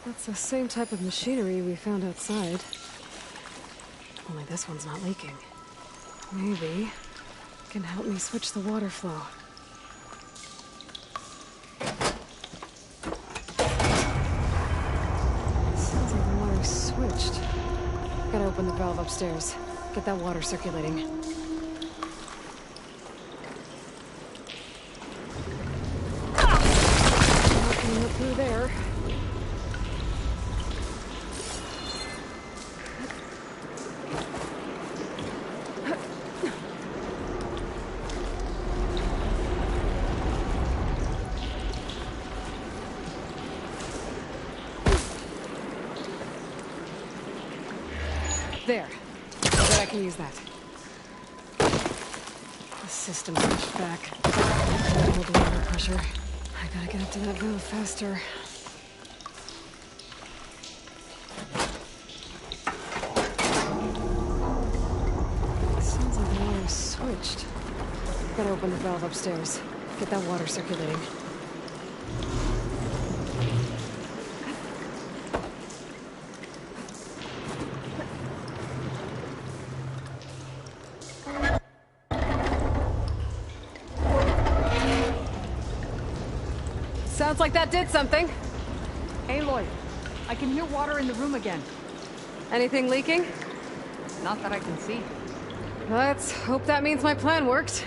Speaker 5: That's the same type of machinery we found outside. Only this one's not leaking. Maybe it can help me switch the water flow. Sounds like the water's switched. Gotta open the valve upstairs. Get that water circulating. Not coming up through there. There. I bet I can use that. The system's pushed back. Can't hold the water pressure. I gotta get up to that valve faster. Sounds like the water's switched. Gotta open the valve upstairs. Get that water circulating. Sounds like that did something.
Speaker 7: Aloy, I can hear water in the room again.
Speaker 5: Anything leaking?
Speaker 7: Not that I can see.
Speaker 5: Let's hope that means my plan worked.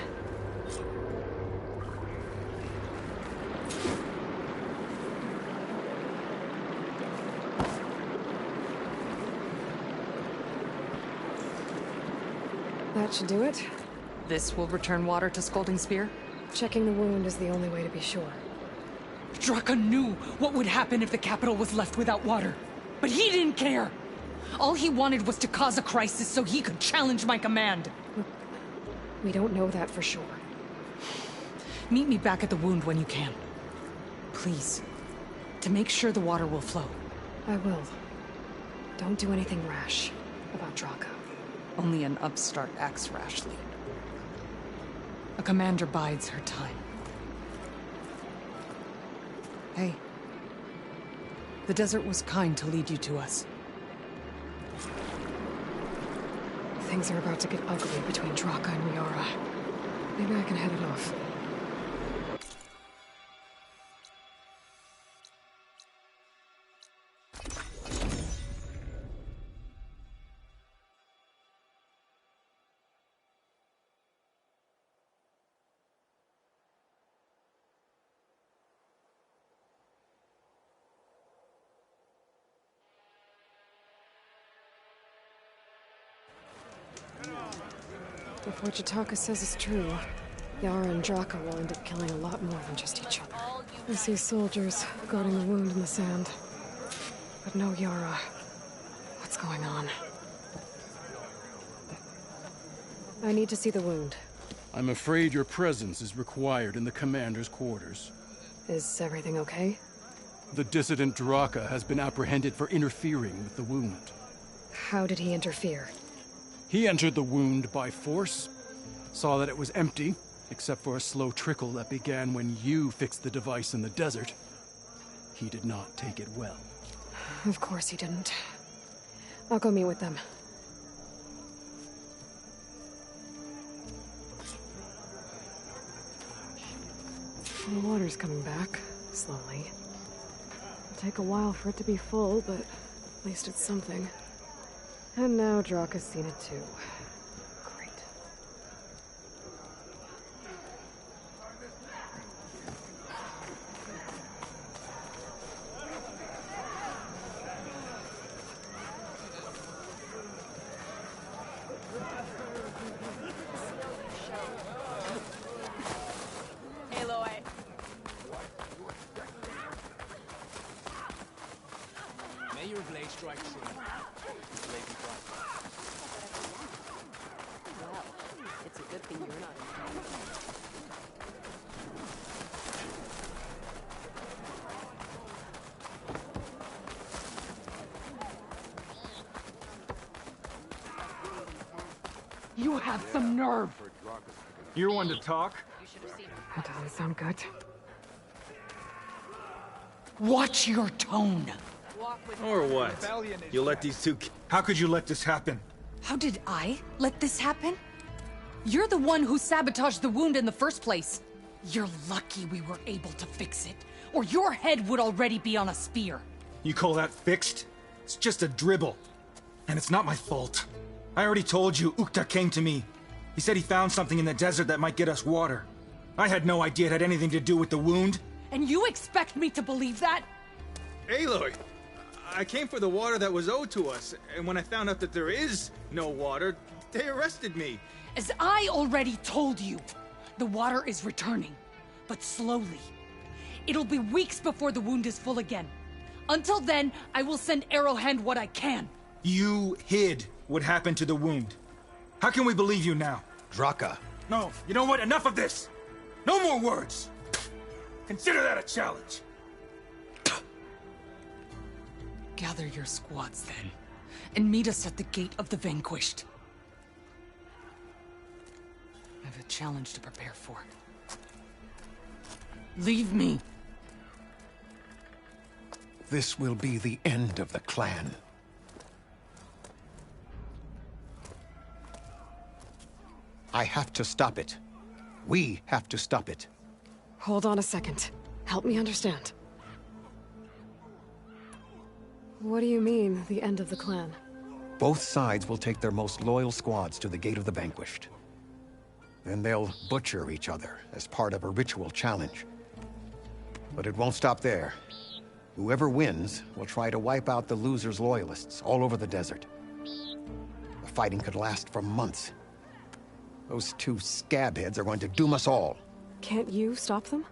Speaker 5: That should do it.
Speaker 7: This will return water to Scalding Spear?
Speaker 5: Checking the wound is the only way to be sure.
Speaker 17: Draka knew what would happen if the capital was left without water. But he didn't care! All he wanted was to cause a crisis so he could challenge my command.
Speaker 5: We don't know that for sure.
Speaker 17: Meet me back at the wound when you can. Please. To make sure the water will flow.
Speaker 5: I will. Don't do anything rash about Draka.
Speaker 17: Only an upstart acts rashly. A commander bides her time. Hey. The desert was kind to lead you to us.
Speaker 5: Things are about to get ugly between Draka and Yara. Maybe I can head it off. If what Jataka says is true, Yara and Draka will end up killing a lot more than just each other. I see soldiers guarding the wound in the sand. But no Yara. What's going on? I need to see the wound.
Speaker 19: I'm afraid your presence is required in the commander's quarters.
Speaker 5: Is everything okay?
Speaker 19: The dissident Draka has been apprehended for interfering with the wound.
Speaker 5: How did he interfere?
Speaker 19: He entered the wound by force, saw that it was empty, except for a slow trickle that began when you fixed the device in the desert. He did not take it well.
Speaker 5: Of course he didn't. I'll go meet with them. The water's coming back, slowly. It'll take a while for it to be full, but at least it's something. And now Draka's seen it too. Great.
Speaker 3: Aloy.
Speaker 4: May your blade strike true.
Speaker 3: Well, it's a good thing you're not in town.
Speaker 17: You have some nerve!
Speaker 14: You're one to talk?
Speaker 5: That doesn't sound good.
Speaker 17: Watch your tone!
Speaker 14: Or what? You let these two... How could you let this happen?
Speaker 17: How did I let this happen? You're the one who sabotaged the wound in the first place. You're lucky we were able to fix it, or your head would already be on a spear.
Speaker 14: You call that fixed? It's just a dribble. And it's not my fault. I already told you, Ukta came to me. He said he found something in the desert that might get us water. I had no idea it had anything to do with the wound.
Speaker 17: And you expect me to believe that?
Speaker 14: Aloy, I came for the water that was owed to us, and when I found out that there is no water, they arrested me.
Speaker 17: As I already told you, the water is returning, but slowly. It'll be weeks before the wound is full again. Until then, I will send Arrowhand what I can.
Speaker 14: You hid what happened to the wound. How can we believe you now?
Speaker 13: Draka.
Speaker 14: No, you know what? Enough of this! No more words! Consider that a challenge!
Speaker 17: Gather your squads then, and meet us at the Gate of the Vanquished. I have a challenge to prepare for. Leave me!
Speaker 13: This will be the end of the clan. I have to stop it. We have to stop it.
Speaker 5: Hold on a second. Help me understand. What do you mean, the end of the clan?
Speaker 13: Both sides will take their most loyal squads to the Gate of the Vanquished. Then they'll butcher each other as part of a ritual challenge. But it won't stop there. Whoever wins will try to wipe out the loser's loyalists all over the desert. The fighting could last for months. Those two scabheads are going to doom us all.
Speaker 5: Can't you stop them?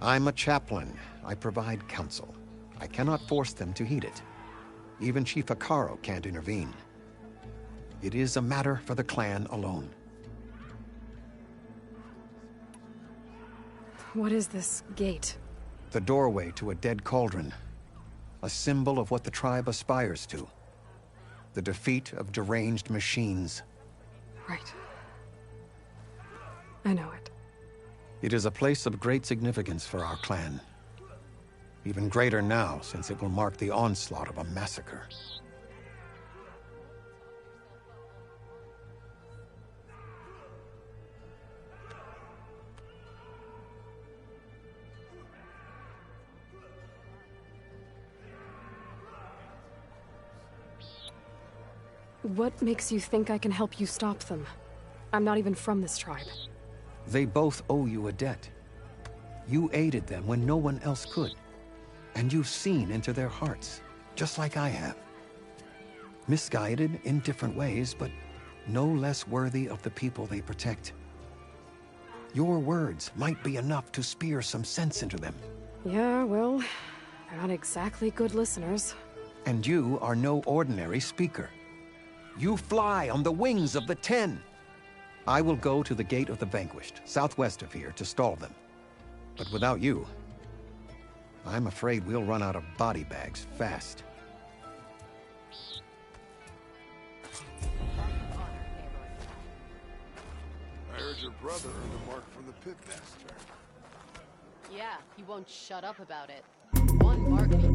Speaker 13: I'm a chaplain. I provide counsel. I cannot force them to heed it. Even Chief Hekarro can't intervene. It is a matter for the clan alone.
Speaker 5: What is this gate?
Speaker 13: The doorway to a dead cauldron. A symbol of what the tribe aspires to. The defeat of deranged machines.
Speaker 5: Right. I know it.
Speaker 13: It is a place of great significance for our clan. Even greater now, since it will mark the onslaught of a massacre.
Speaker 5: What makes you think I can help you stop them? I'm not even from this tribe.
Speaker 13: They both owe you a debt. You aided them when no one else could. And you've seen into their hearts, just like I have. Misguided in different ways, but no less worthy of the people they protect. Your words might be enough to spear some sense into them.
Speaker 5: Yeah, well, they're not exactly good listeners.
Speaker 13: And you are no ordinary speaker. You fly on the wings of the Ten. I will go to the Gate of the Vanquished, southwest of here, to stall them. But without you, I'm afraid we'll run out of body bags fast.
Speaker 18: I heard your brother earned a mark from the pitmaster.
Speaker 20: Yeah, he won't shut up about it. One mark and he